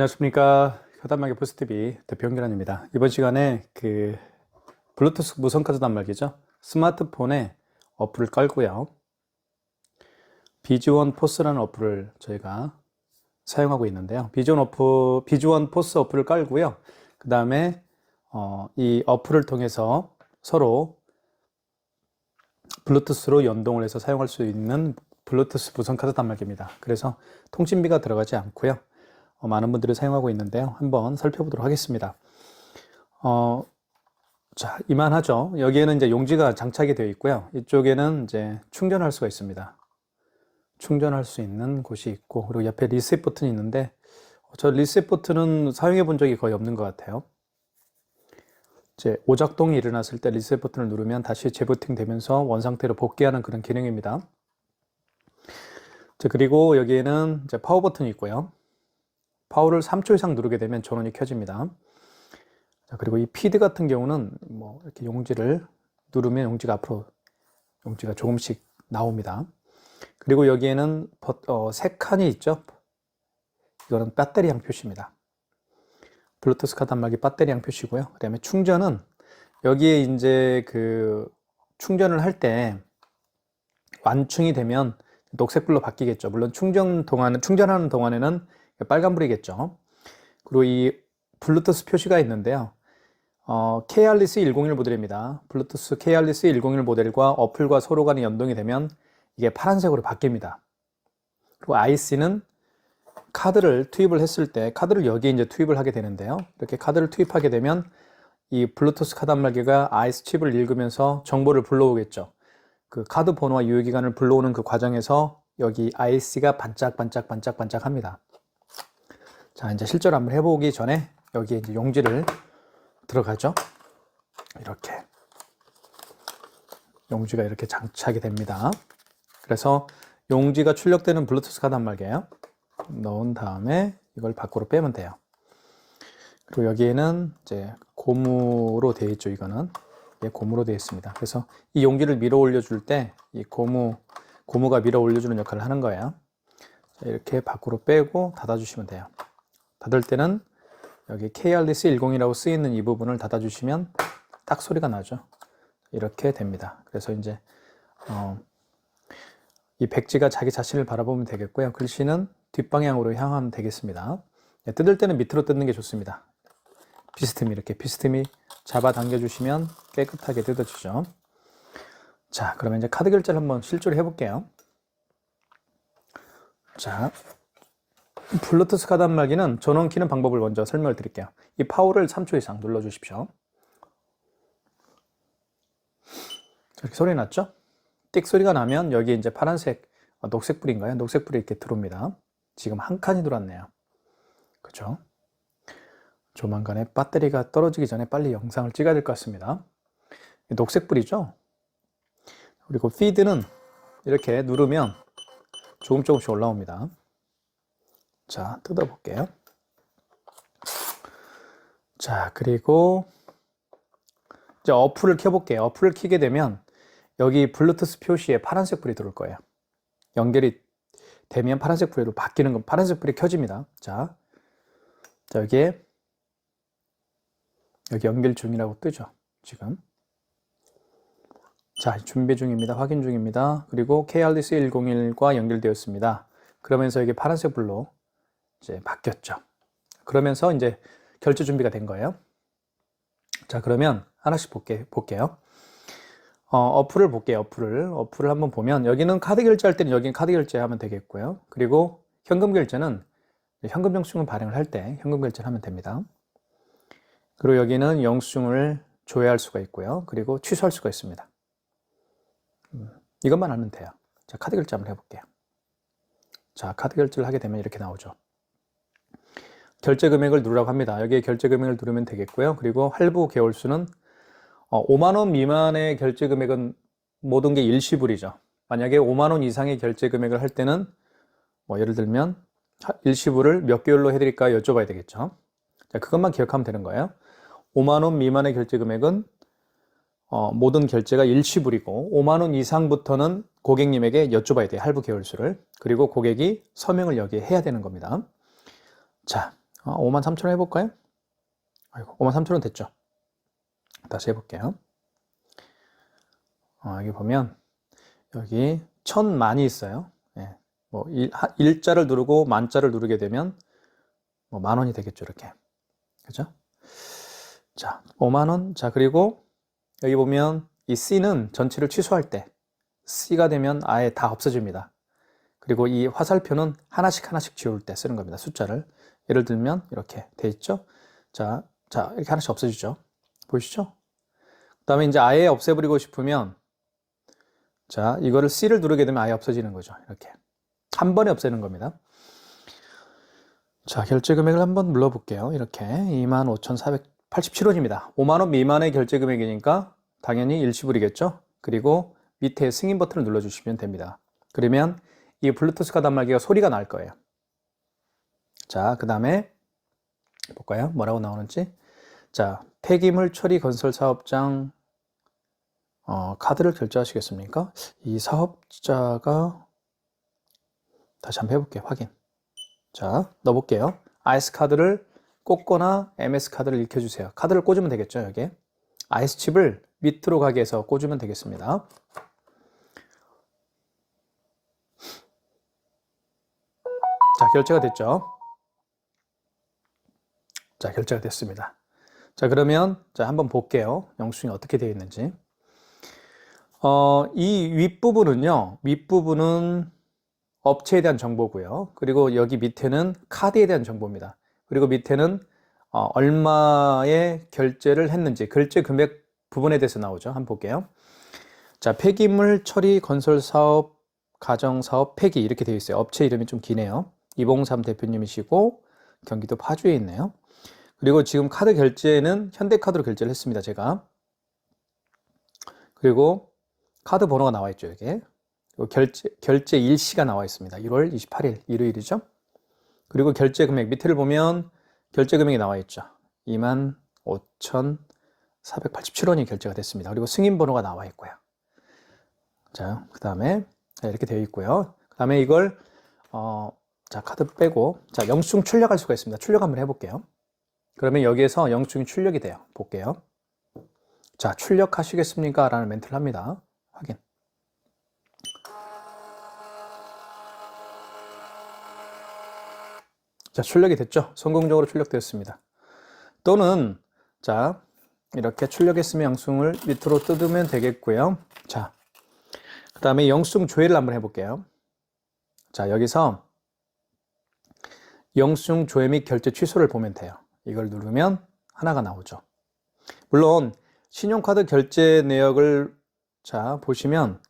안녕하십니까. 효단말기 포스TV 대표 홍길환입니다. 이번 시간에 블루투스 무선 카드 단말기죠. 스마트폰에 어플을 깔고요. 비즈원 포스라는 어플을 저희가 사용하고 있는데요. 비즈원 포스 어플을 깔고요. 그 다음에 이 어플을 통해서 서로 블루투스로 연동을 해서 사용할 수 있는 블루투스 무선 카드 단말기입니다. 그래서 통신비가 들어가지 않고요. 많은 분들이 사용하고 있는데요. 한번 살펴보도록 하겠습니다. 자, 이만하죠. 여기에는 이제 용지가 장착이 되어 있고요. 이쪽에는 이제 충전할 수가 있습니다. 충전할 수 있는 곳이 있고, 그리고 옆에 리셋 버튼이 있는데, 저 리셋 버튼은 사용해 본 적이 거의 없는 것 같아요. 이제 오작동이 일어났을 때 리셋 버튼을 누르면 다시 재부팅 되면서 원상태로 복귀하는 그런 기능입니다. 자, 그리고 여기에는 이제 파워 버튼이 있고요. 파워를 3초 이상 누르게 되면 전원이 켜집니다. 자, 그리고 이 피드 같은 경우는 이렇게 용지를 누르면 용지가 조금씩 나옵니다. 그리고 여기에는 세 칸이 있죠. 이거는 배터리양 표시입니다. 블루투스 카드 단말기 배터리양 표시고요. 그 다음에 충전은 여기에 이제 충전을 할 때 완충이 되면 녹색불로 바뀌겠죠. 물론 충전하는 동안에는 빨간불이겠죠. 그리고 이 블루투스 표시가 있는데요. KRS 101 모델입니다. 블루투스 KRS 101 모델과 어플과 서로 간에 연동이 되면 이게 파란색으로 바뀝니다. 그리고 IC는 카드를 투입을 했을 때 카드를 여기에 이제 투입을 하게 되는데요. 이렇게 카드를 투입하게 되면 이 블루투스 카드 단말기가 IC 칩을 읽으면서 정보를 불러오겠죠. 그 카드 번호와 유효기간을 불러오는 그 과정에서 여기 IC가 반짝반짝 합니다. 자, 이제 실제로 한번 해보기 전에 여기에 이제 용지를 들어가죠. 이렇게 용지가 이렇게 장착이 됩니다. 그래서 용지가 출력되는 블루투스 카드 단말기예요. 넣은 다음에 이걸 밖으로 빼면 돼요. 그리고 여기에는 이제 고무로 되어 있죠. 이거는 고무로 되어 있습니다. 그래서 이 용지를 밀어 올려줄 때 이 고무가 밀어 올려주는 역할을 하는 거예요. 자, 이렇게 밖으로 빼고 닫아주시면 돼요. 닫을 때는 여기 KRS 101이라고 쓰이는 이 부분을 닫아주시면 딱 소리가 나죠. 이렇게 됩니다. 그래서 이제 이 백지가 자기 자신을 바라보면 되겠고요. 글씨는 뒷방향으로 향하면 되겠습니다. 뜯을 때는 밑으로 뜯는 게 좋습니다. 비스듬히 잡아당겨 주시면 깨끗하게 뜯어지죠. 자, 그러면 이제 카드 결제를 한번 실제로 해볼게요. 자, 블루투스 카드 단말기는 전원 키는 방법을 먼저 설명을 드릴게요. 이 파워를 3초 이상 눌러 주십시오. 이렇게 소리 났죠? 띡 소리가 나면 여기 이제 파란색, 녹색불인가요? 녹색불이 이렇게 들어옵니다. 지금 한 칸이 들어왔네요. 그죠? 조만간에 배터리가 떨어지기 전에 빨리 영상을 찍어야 될 것 같습니다. 녹색불이죠? 그리고 피드는 이렇게 누르면 조금씩 올라옵니다. 자, 뜯어볼게요. 자, 그리고 이제 어플을 켜볼게요. 어플을 켜게 되면 여기 블루투스 표시에 파란색 불이 들어올 거예요. 연결이 되면 파란색 불로 바뀌는 건 파란색 불이 켜집니다. 자, 여기에 여기 연결 중이라고 뜨죠. 지금. 자, 준비 중입니다. 확인 중입니다. 그리고 KRS 101과 연결되었습니다. 그러면서 이게 파란색 불로 이제 바뀌었죠. 그러면서 이제 결제 준비가 된 거예요. 자, 그러면 하나씩 볼게요. 어플을 볼게요. 어플을 한번 보면 여기는 카드 결제할 때는 여기는 카드 결제하면 되겠고요. 그리고 현금 결제는 현금 영수증을 발행을 할 때 현금 결제를 하면 됩니다. 그리고 여기는 영수증을 조회할 수가 있고요. 그리고 취소할 수가 있습니다. 이것만 하면 돼요. 자, 카드 결제 한번 해볼게요. 자, 카드 결제를 하게 되면 이렇게 나오죠. 결제 금액을 누르라고 합니다. 여기에 결제 금액을 누르면 되겠고요. 그리고 할부 개월수는 5만 원 미만의 결제 금액은 모든 게 일시불이죠. 만약에 5만 원 이상의 결제 금액을 할 때는 예를 들면 일시불을 몇 개월로 해드릴까 여쭤봐야 되겠죠. 자, 그것만 기억하면 되는 거예요. 5만 원 미만의 결제 금액은 모든 결제가 일시불이고 5만 원 이상부터는 고객님에게 여쭤봐야 돼요. 할부 개월수를. 그리고 고객이 서명을 여기에 해야 되는 겁니다. 자, 53,000원 해볼까요? 아이고, 53,000원 됐죠? 다시 해볼게요. 여기 보면 여기 1000만이 있어요. 예, 뭐 일자를 누르고 만자를 누르게 되면 뭐 만원이 되겠죠, 이렇게. 그죠? 자, 5만원. 자, 그리고 여기 보면 이 C는 전체를 취소할 때 C가 되면 아예 다 없어집니다. 그리고 이 화살표는 하나씩 지울 때 쓰는 겁니다. 숫자를. 예를 들면 이렇게 돼 있죠. 자, 이렇게 하나씩 없어지죠. 보이시죠? 그 다음에 이제 아예 없애버리고 싶으면 자, 이거를 C를 누르게 되면 아예 없어지는 거죠. 이렇게. 한 번에 없애는 겁니다. 자, 결제 금액을 한번 눌러볼게요. 이렇게 25,487원입니다. 5만원 미만의 결제 금액이니까 당연히 일시불이겠죠. 그리고 밑에 승인 버튼을 눌러주시면 됩니다. 그러면 이 블루투스 카드 단말기가 소리가 날 거예요. 자, 그 다음에 볼까요? 뭐라고 나오는지. 자, 폐기물 처리 건설 사업장 카드를 결제하시겠습니까? 이 사업자가 다시 한번 해볼게요. 확인. 자, 넣어볼게요. IS 카드를 꽂거나 MS 카드를 익혀주세요. 카드를 꽂으면 되겠죠, 여기에. IS 칩을 밑으로 가게 해서 꽂으면 되겠습니다. 자, 결제가 됐죠. 자, 결제가 됐습니다. 자, 그러면 자, 한번 볼게요. 영수증이 어떻게 되어 있는지. 이 윗부분은 업체에 대한 정보고요. 그리고 여기 밑에는 카드에 대한 정보입니다. 그리고 밑에는 얼마의 결제를 했는지 결제 금액 부분에 대해서 나오죠. 한번 볼게요. 자, 폐기물 처리 건설 사업, 가정 사업 폐기 이렇게 되어 있어요. 업체 이름이 좀 기네요. 이봉삼 대표님이시고 경기도 파주에 있네요. 그리고 지금 카드 결제는 현대카드로 결제를 했습니다. 제가. 그리고 카드 번호가 나와 있죠. 여기에. 결제 일시가 나와 있습니다. 1월 28일 일요일이죠. 그리고 결제 금액 밑에를 보면 결제 금액이 나와 있죠. 25,487원이 결제가 됐습니다. 그리고 승인 번호가 나와 있고요. 자, 그 다음에 이렇게 되어 있고요. 그 다음에 이걸 자, 카드 빼고 자, 영수증 출력할 수가 있습니다. 출력 한번 해볼게요. 그러면 여기에서 영수증이 출력이 돼요. 볼게요. 자, 출력하시겠습니까? 라는 멘트를 합니다. 확인. 자, 출력이 됐죠? 성공적으로 출력되었습니다. 또는 자, 이렇게 출력했으면 영수증을 밑으로 뜯으면 되겠고요. 자, 그 다음에 영수증 조회를 한번 해볼게요. 자, 여기서 영수증 조회 및 결제 취소를 보면 돼요. 이걸 누르면 하나가 나오죠. 물론 신용카드 결제 내역을 자 보시면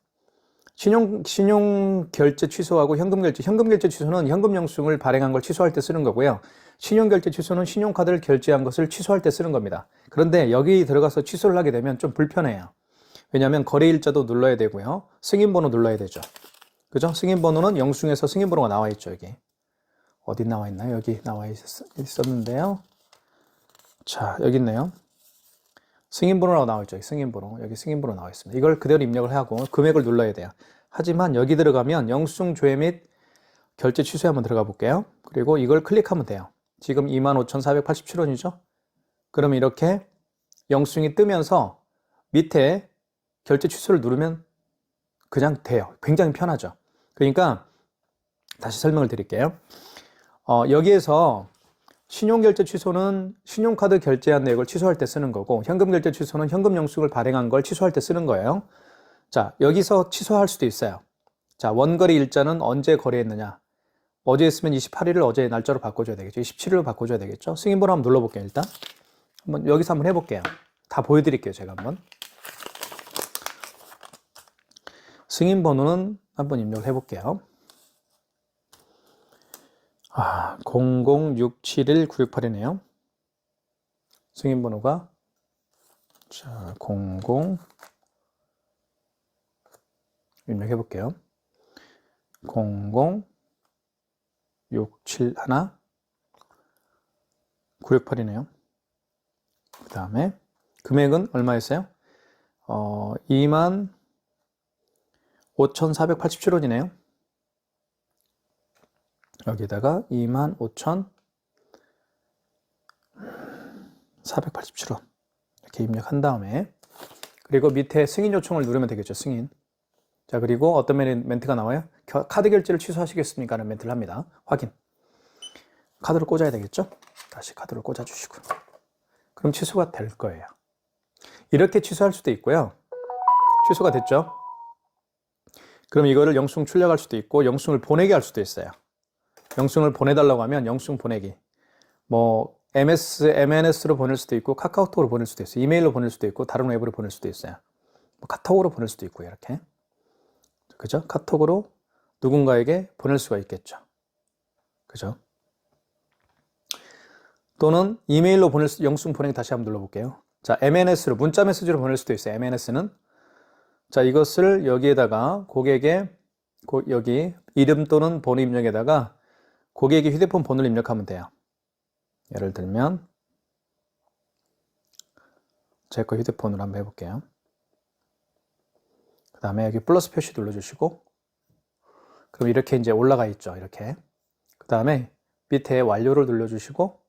신용 결제 취소하고 현금 결제 취소는 현금 영수증을 발행한 걸 취소할 때 쓰는 거고요. 신용 결제 취소는 신용카드를 결제한 것을 취소할 때 쓰는 겁니다. 그런데 여기 들어가서 취소를 하게 되면 좀 불편해요. 왜냐하면 거래일자도 눌러야 되고요. 승인번호 눌러야 되죠. 그죠? 승인번호는 영수증에서 승인번호가 나와 있죠. 여기 어디 나와 있나요? 여기 나와 있었는데요. 자, 여기 있네요. 승인번호라고 나와 있죠. 승인번호. 여기 승인번호 나와 있습니다. 이걸 그대로 입력을 하고 금액을 눌러야 돼요. 하지만 여기 들어가면 영수증 조회 및 결제 취소에 한번 들어가 볼게요. 그리고 이걸 클릭하면 돼요. 지금 25,487원이죠. 그러면 이렇게 영수증이 뜨면서 밑에 결제 취소를 누르면 그냥 돼요. 굉장히 편하죠. 그러니까 다시 설명을 드릴게요. 여기에서 신용결제 취소는 신용카드 결제한 내역을 취소할 때 쓰는 거고, 현금결제 취소는 현금 영수증을 발행한 걸 취소할 때 쓰는 거예요. 자, 여기서 취소할 수도 있어요. 자, 원거래 일자는 언제 거래했느냐. 어제 했으면 28일을 어제 날짜로 바꿔줘야 되겠죠. 27일로 바꿔줘야 되겠죠. 승인번호 한번 눌러볼게요, 일단. 여기서 한번 해볼게요. 다 보여드릴게요, 제가 한번. 승인번호는 한번 입력을 해볼게요. 00671-968이네요. 승인번호가 자, 00 입력해 볼게요. 00671-968이네요. 그 다음에 금액은 얼마였어요? 25,487원이네요. 여기다가 25,487원 487원 이렇게 입력한 다음에 그리고 밑에 승인 요청을 누르면 되겠죠. 승인. 자, 그리고 어떤 멘트가 나와요? 카드 결제를 취소하시겠습니까? 라는 멘트를 합니다. 확인. 카드를 꽂아야 되겠죠? 다시 카드를 꽂아주시고. 그럼 취소가 될 거예요. 이렇게 취소할 수도 있고요. 취소가 됐죠? 그럼 이거를 영수증 출력할 수도 있고 영수증을 보내게 할 수도 있어요. 영수증을 보내달라고 하면 영수증 보내기. 뭐 MNS로 보낼 수도 있고 카카오톡으로 보낼 수도 있어요. 이메일로 보낼 수도 있고 다른 웹으로 보낼 수도 있어요. 뭐 카톡으로 보낼 수도 있고 이렇게. 그죠? 카톡으로 누군가에게 보낼 수가 있겠죠. 그죠? 또는 이메일로 영수증 보내기 다시 한번 눌러볼게요. 자, MNS로 문자 메시지로 보낼 수도 있어요. MNS는 자, 이것을 여기에다가 고객의 여기 이름 또는 번호 입력에다가 고객의 휴대폰 번호를 입력하면 돼요. 예를 들면 제 거 휴대폰으로 한번 해볼게요. 그 다음에 여기 플러스 표시 눌러주시고 그럼 이렇게 이제 올라가 있죠. 이렇게. 그 다음에 밑에 완료를 눌러주시고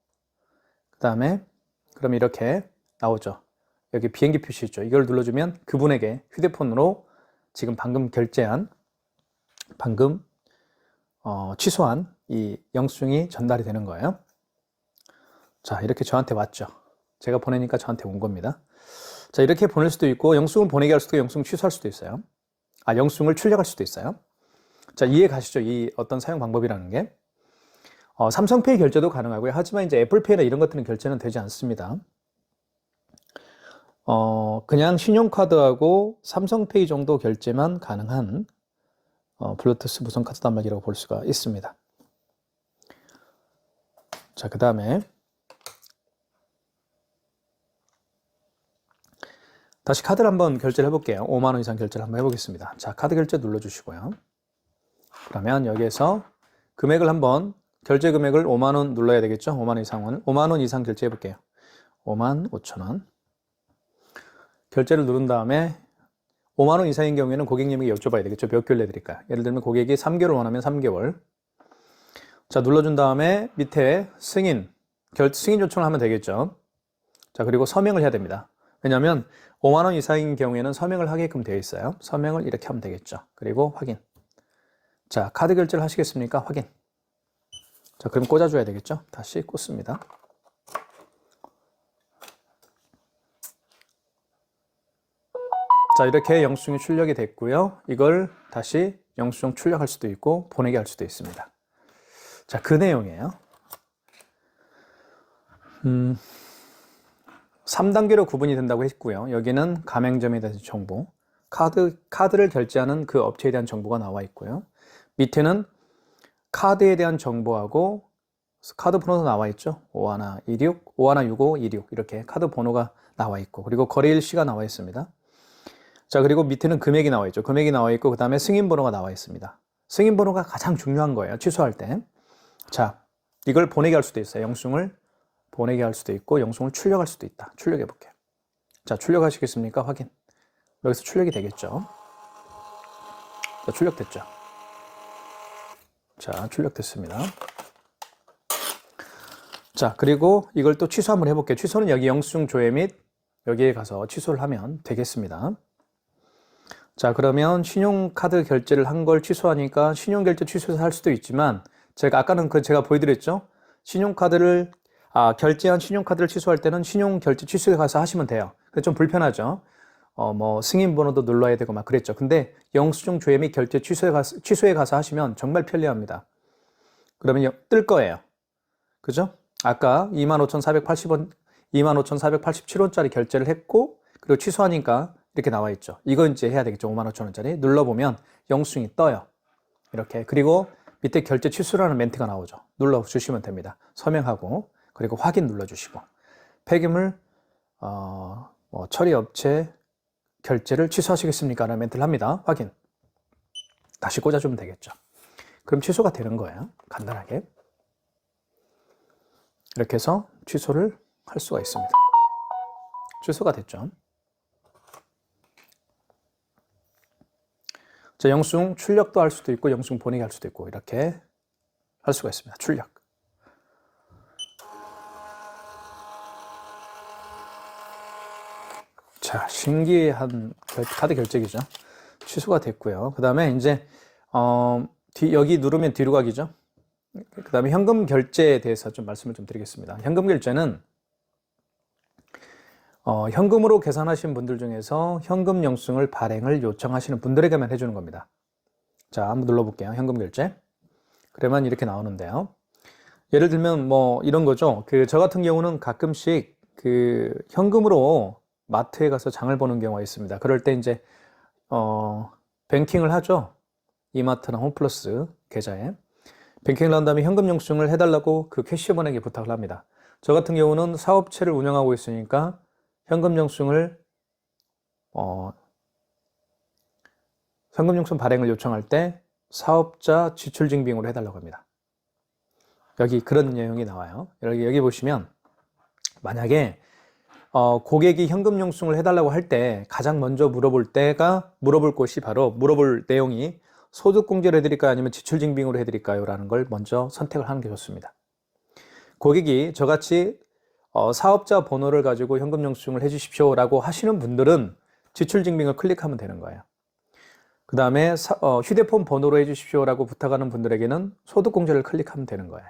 그 다음에 그럼 이렇게 나오죠. 여기 비행기 표시 있죠. 이걸 눌러주면 그분에게 휴대폰으로 지금 방금 결제한 방금 취소한 이 영수증이 전달이 되는 거예요. 자, 이렇게 저한테 왔죠. 제가 보내니까 저한테 온 겁니다. 자, 이렇게 보낼 수도 있고 영수증을 보내게 할 수도 있고 영수증 취소할 수도 있어요. 영수증을 출력할 수도 있어요. 자, 이해 가시죠? 이 어떤 사용 방법이라는 게. 삼성페이 결제도 가능하고요. 하지만 이제 애플페이나 이런 것들은 결제는 되지 않습니다. 그냥 신용카드하고 삼성페이 정도 결제만 가능한 블루투스 무선 카드 단말기라고 볼 수가 있습니다. 자, 그 다음에 다시 카드를 한번 결제를 해볼게요. 5만원 이상 결제를 한번 해보겠습니다. 자, 카드 결제 눌러주시고요. 그러면 여기에서 금액을 한번 결제 금액을 5만원 눌러야 되겠죠? 5만원 이상은 5만원 이상 결제해 볼게요. 5만 5천원 결제를 누른 다음에 5만원 이상인 경우에는 고객님에게 여쭤봐야 되겠죠? 몇 개월 내드릴까요? 예를 들면 고객이 3개월 원하면 3개월. 자, 눌러준 다음에 밑에 승인 요청을 하면 되겠죠? 자, 그리고 서명을 해야 됩니다. 왜냐하면 5만원 이상인 경우에는 서명을 하게끔 되어 있어요. 서명을 이렇게 하면 되겠죠. 그리고 확인. 자, 카드 결제를 하시겠습니까? 확인. 자, 그럼 꽂아줘야 되겠죠? 다시 꽂습니다. 자, 이렇게 영수증이 출력이 됐고요. 이걸 다시 영수증 출력할 수도 있고 보내게 할 수도 있습니다. 자, 그 내용이에요. 3단계로 구분이 된다고 했고요. 여기는 가맹점에 대한 정보, 카드를 결제하는 그 업체에 대한 정보가 나와 있고요. 밑에는 카드에 대한 정보하고 카드 번호도 나와 있죠. 5116, 516526 이렇게 카드 번호가 나와 있고 그리고 거래일시가 나와 있습니다. 자, 그리고 밑에는 금액이 나와 있죠. 금액이 나와 있고 그 다음에 승인 번호가 나와 있습니다. 승인 번호가 가장 중요한 거예요. 취소할 때. 자, 이걸 보내게 할 수도 있어요. 영수증을 보내게 할 수도 있고 영수증을 출력할 수도 있다. 출력해 볼게요. 자, 출력하시겠습니까? 확인. 여기서 출력이 되겠죠. 자, 출력됐죠. 자, 출력됐습니다. 자, 그리고 이걸 또 취소 한번 해볼게요. 취소는 여기 영수증 조회 및 여기에 가서 취소를 하면 되겠습니다. 자, 그러면 신용카드 결제를 한 걸 취소하니까 신용결제 취소해서 할 수도 있지만 아까는 제가 보여드렸죠. 결제한 신용카드를 취소할 때는 신용결제 취소에 가서 하시면 돼요. 근데 좀 불편하죠. 승인 번호도 눌러야 되고 막 그랬죠. 근데 영수증 조회 및 결제 취소에 가서 하시면 정말 편리합니다. 그러면 뜰 거예요. 그죠? 아까 25,480원, 25,487원짜리 결제를 했고, 그리고 취소하니까 이렇게 나와 있죠. 이거 이제 해야 되겠죠. 55,000원짜리. 눌러보면 영수증이 떠요. 이렇게. 그리고 밑에 결제 취소라는 멘트가 나오죠. 눌러주시면 됩니다. 서명하고, 그리고 확인 눌러주시고, 폐기물, 처리업체 결제를 취소하시겠습니까? 라는 멘트를 합니다. 확인. 다시 꽂아주면 되겠죠. 그럼 취소가 되는 거예요. 간단하게. 이렇게 해서 취소를 할 수가 있습니다. 취소가 됐죠. 자, 영수증 출력도 할 수도 있고 영수증 보내기 할 수도 있고 이렇게 할 수가 있습니다. 출력. 자, 신기한 카드 결제기죠. 취소가 됐고요. 그 다음에 이제 여기 누르면 뒤로 가기죠. 그 다음에 현금 결제에 대해서 좀 말씀을 좀 드리겠습니다. 현금 결제는 현금으로 계산하신 분들 중에서 현금 영수증을 발행을 요청하시는 분들에게만 해주는 겁니다. 자, 한번 눌러볼게요. 현금 결제. 그러면 이렇게 나오는데요. 예를 들면 뭐 이런 거죠. 저 같은 경우는 가끔씩 현금으로 마트에 가서 장을 보는 경우가 있습니다. 그럴 때 이제 뱅킹을 하죠. 이마트나 홈플러스 계좌에 뱅킹을 한 다음에 현금 영수증을 해달라고 캐시어분에게 부탁을 합니다. 저 같은 경우는 사업체를 운영하고 있으니까 현금 영수증을 현금 영수증 발행을 요청할 때 사업자 지출 증빙으로 해달라고 합니다. 여기 그런 내용이 나와요. 여기 보시면 만약에 고객이 현금 영수증을 해달라고 할 때 가장 먼저 물어볼 곳이 바로 물어볼 내용이 소득공제로 해드릴까요? 아니면 지출증빙으로 해드릴까요? 라는 걸 먼저 선택을 하는 게 좋습니다. 고객이 저같이 사업자 번호를 가지고 현금 영수증을 해주십시오 라고 하시는 분들은 지출증빙을 클릭하면 되는 거예요. 그 다음에 휴대폰 번호로 해주십시오 라고 부탁하는 분들에게는 소득공제를 클릭하면 되는 거예요.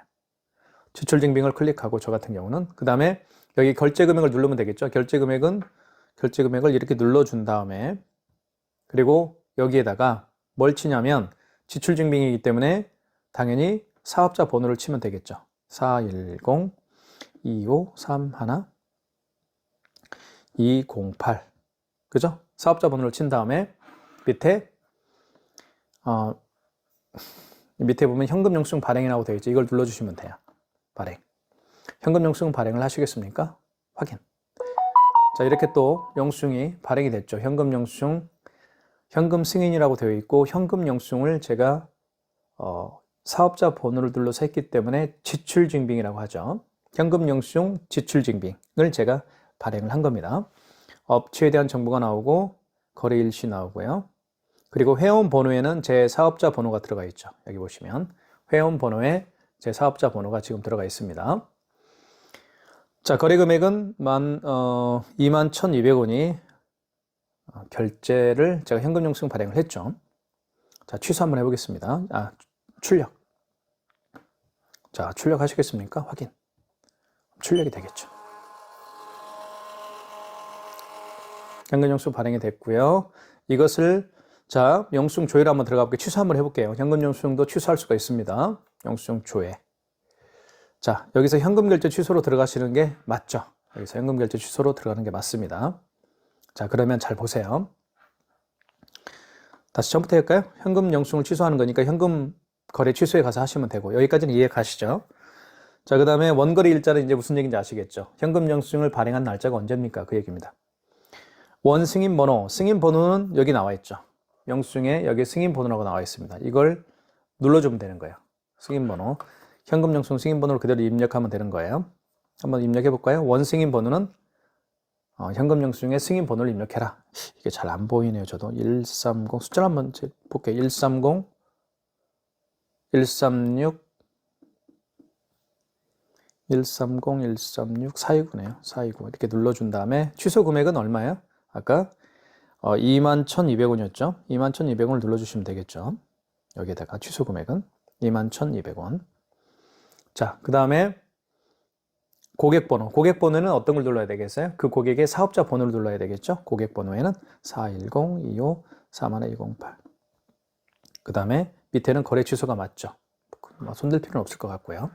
지출증빙을 클릭하고 저 같은 경우는 그 다음에 여기 결제금액을 누르면 되겠죠. 결제금액을 이렇게 눌러준 다음에 그리고 여기에다가 뭘 치냐면 지출증빙이기 때문에 당연히 사업자 번호를 치면 되겠죠. 410-2531-208 그죠? 사업자 번호를 친 다음에 밑에 보면 현금 영수증 발행이라고 되어 있죠. 이걸 눌러주시면 돼요. 발행. 현금 영수증 발행을 하시겠습니까? 확인. 자, 이렇게 또 영수증이 발행이 됐죠. 현금 영수증, 현금 승인이라고 되어 있고 현금 영수증을 제가 사업자 번호를 눌러서 했기 때문에 지출증빙이라고 하죠. 현금 영수증 지출증빙을 제가 발행을 한 겁니다. 업체에 대한 정보가 나오고 거래 일시 나오고요. 그리고 회원 번호에는 제 사업자 번호가 들어가 있죠. 여기 보시면 회원 번호에 제 사업자 번호가 지금 들어가 있습니다. 자, 거래 금액은 21,200원이 결제를 제가 현금 영수증 발행을 했죠. 자, 취소 한번 해보겠습니다. 출력. 자, 출력하시겠습니까? 확인. 출력이 되겠죠. 현금 영수증 발행이 됐고요. 이것을 자, 영수증 조회를 한번 들어가 볼게요. 취소 한번 해볼게요. 현금 영수증도 취소할 수가 있습니다. 영수증 조회. 자, 여기서 현금 결제 취소로 들어가시는 게 맞죠? 여기서 현금 결제 취소로 들어가는 게 맞습니다. 자, 그러면 잘 보세요. 다시 처음부터 할까요? 현금 영수증을 취소하는 거니까 현금 거래 취소에 가서 하시면 되고 여기까지는 이해 가시죠? 자, 그 다음에 원거래 일자는 이제 무슨 얘기인지 아시겠죠? 현금 영수증을 발행한 날짜가 언제입니까? 그 얘기입니다. 원 승인 번호, 승인 번호는 여기 나와 있죠. 영수증에 여기 승인 번호라고 나와 있습니다. 이걸 눌러주면 되는 거예요. 승인 번호. 현금 영수증 승인 번호를 그대로 입력하면 되는 거예요. 한번 입력해 볼까요? 원 승인 번호는 현금 영수증에 승인 번호를 입력해라. 이게 잘 안 보이네요. 저도 130 숫자를 한번 볼게요. 130 136 130 136 429네요. 429 이렇게 눌러준 다음에 취소 금액은 얼마예요? 아까 21,200원이었죠. 21,200원을 눌러주시면 되겠죠. 여기에다가 취소 금액은 21,200원. 자, 그 다음에 고객번호. 고객번호는 어떤 걸 눌러야 되겠어요? 그 고객의 사업자 번호를 눌러야 되겠죠. 고객번호에는 410-25-31-208. 그 다음에 밑에는 거래 취소가 맞죠. 손댈 필요는 없을 것 같고요.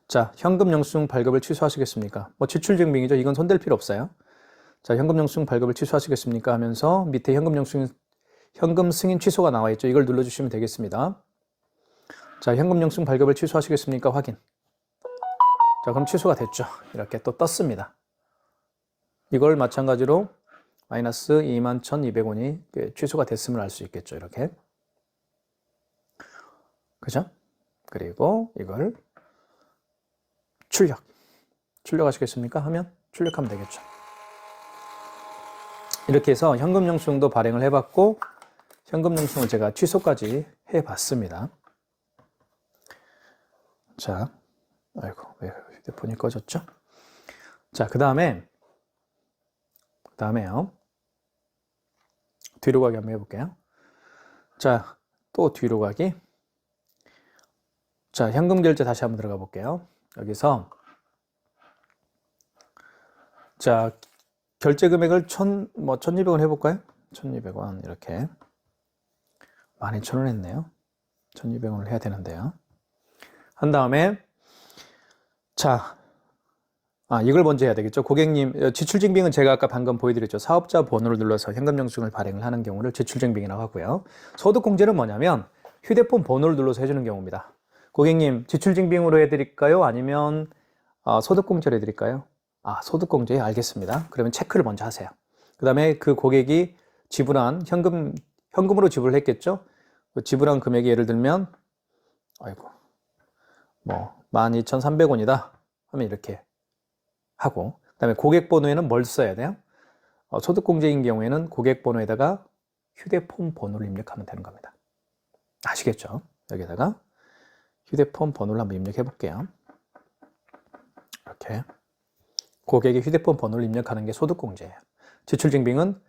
자, 현금 영수증 발급을 취소하시겠습니까? 지출증빙이죠. 이건 손댈 필요 없어요. 자, 현금 영수증 발급을 취소하시겠습니까? 하면서 밑에 현금 승인 취소가 나와 있죠. 이걸 눌러주시면 되겠습니다. 자, 현금 영수증 발급을 취소하시겠습니까? 확인. 자, 그럼 취소가 됐죠. 이렇게 또 떴습니다. 이걸 마찬가지로 마이너스 21,200원이 취소가 됐음을 알 수 있겠죠. 이렇게. 그죠? 그리고 이걸 출력하시겠습니까? 하면 출력하면 되겠죠. 이렇게 해서 현금 영수증도 발행을 해봤고 현금 영수증을 제가 취소까지 해봤습니다. 자, 아이고 왜 휴대폰이 꺼졌죠? 자, 그 다음에 그 다음에요. 뒤로 가기 한번 해볼게요. 자, 또 뒤로 가기. 자, 현금 결제 다시 한번 들어가 볼게요. 여기서 자, 결제 금액을 1200원 해볼까요? 1200원 이렇게 12,000원 했네요. 1200원을 해야 되는데요. 한 다음에 자, 이걸 먼저 해야 되겠죠. 고객님, 지출증빙은 제가 아까 방금 보여드렸죠. 사업자 번호를 눌러서 현금 영수증을 발행을 하는 경우를 지출증빙이라고 하고요. 소득공제는 뭐냐면 휴대폰 번호를 눌러서 해주는 경우입니다. 고객님, 지출증빙으로 해드릴까요? 아니면 소득공제로 해드릴까요? 소득공제 알겠습니다. 그러면 체크를 먼저 하세요. 그 다음에 그 고객이 지불한 현금으로 지불을 했겠죠. 지불한 금액이 예를 들면 12,300원이다 하면 이렇게 하고, 그 다음에 고객 번호에는 뭘 써야 돼요? 소득공제인 경우에는 고객 번호에다가 휴대폰 번호를 입력하면 되는 겁니다. 아시겠죠? 여기다가 휴대폰 번호를 한번 입력해 볼게요. 이렇게 고객의 휴대폰 번호를 입력하는 게 소득공제예요. 지출증빙은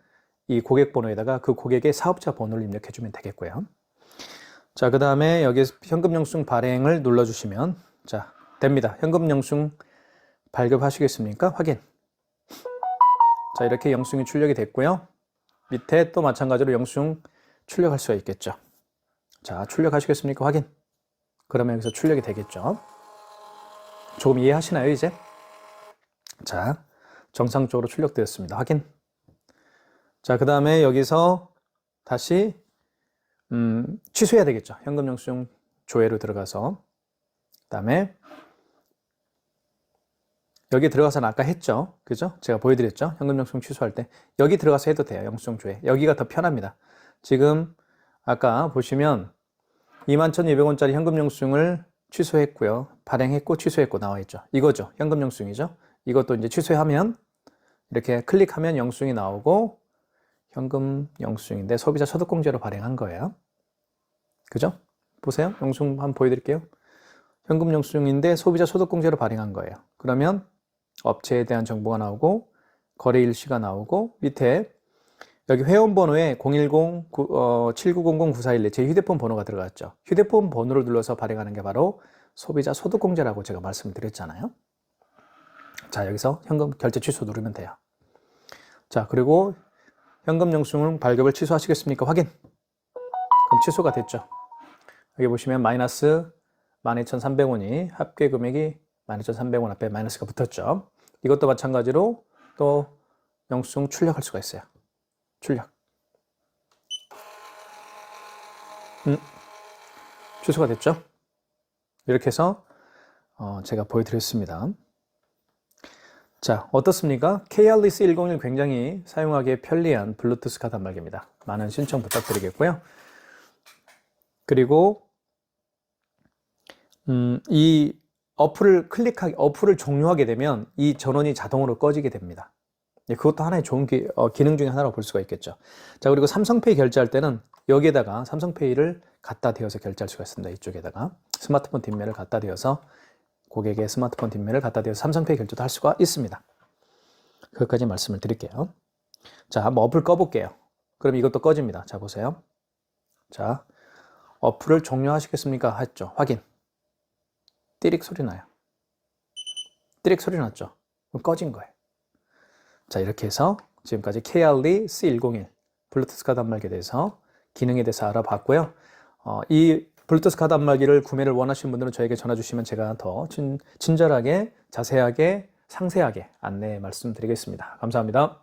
이 고객 번호에다가 그 고객의 사업자 번호를 입력해 주면 되겠고요. 자, 그 다음에 여기 현금 영수증 발행을 눌러주시면 자, 됩니다. 현금 영수증 발급하시겠습니까? 확인. 자, 이렇게 영수증이 출력이 됐고요. 밑에 또 마찬가지로 영수증 출력할 수가 있겠죠. 자, 출력하시겠습니까? 확인. 그러면 여기서 출력이 되겠죠. 조금 이해하시나요, 이제? 자, 정상적으로 출력되었습니다. 확인. 자, 그 다음에 여기서 다시 취소해야 되겠죠. 현금 영수증 조회로 들어가서. 그 다음에 여기 들어가서는 아까 했죠. 그죠? 제가 보여드렸죠. 현금 영수증 취소할 때. 여기 들어가서 해도 돼요. 영수증 조회. 여기가 더 편합니다. 지금 아까 보시면 21,200원짜리 현금 영수증을 취소했고요. 발행했고 취소했고 나와 있죠. 이거죠. 현금 영수증이죠. 이것도 이제 취소하면 이렇게 클릭하면 영수증이 나오고 현금 영수증인데 소비자 소득공제로 발행한 거예요. 그죠? 보세요. 영수증 한번 보여드릴게요. 현금 영수증인데 소비자 소득공제로 발행한 거예요. 그러면 업체에 대한 정보가 나오고 거래 일시가 나오고 밑에 여기 회원번호에 010-7900-9412 제 휴대폰 번호가 들어갔죠. 휴대폰 번호를 눌러서 발행하는 게 바로 소비자 소득공제라고 제가 말씀드렸잖아요. 자, 여기서 현금 결제 취소 누르면 돼요. 자, 그리고 현금 영수증 발급을 취소하시겠습니까? 확인. 그럼 취소가 됐죠. 여기 보시면 마이너스 12,300원이 합계 금액이 12,300원 앞에 마이너스가 붙었죠. 이것도 마찬가지로 또 영수증 출력할 수가 있어요. 출력. 취소가 됐죠. 이렇게 해서 제가 보여드렸습니다. 자, 어떻습니까? KRLC101 굉장히 사용하기에 편리한 블루투스 카드 단말기입니다. 많은 신청 부탁드리겠고요. 그리고 이 어플을 종료하게 되면 이 전원이 자동으로 꺼지게 됩니다. 그것도 하나의 좋은 기능 중에 하나로 볼 수가 있겠죠. 자, 그리고 삼성페이 결제할 때는 여기에다가 삼성페이를 갖다 대어서 결제할 수가 있습니다. 이쪽에다가 스마트폰 뒷면을 갖다 대어서 고객의 스마트폰 뒷면을 갖다 대어서 삼성페이 결제도 할 수가 있습니다. 그것까지 말씀을 드릴게요. 자, 한번 어플 꺼볼게요. 그럼 이것도 꺼집니다. 자, 보세요. 자, 어플을 종료하시겠습니까? 했죠. 확인. 띠릭 소리 나요. 띠릭 소리 났죠. 그럼 꺼진 거예요. 자, 이렇게 해서 지금까지 KRLC101 블루투스 카드 단말기에 대해서 기능에 대해서 알아봤고요. 이 블루투스 카드 단말기를 구매를 원하시는 분들은 저에게 전화 주시면 제가 더 친절하게, 자세하게, 상세하게 안내 말씀드리겠습니다. 감사합니다.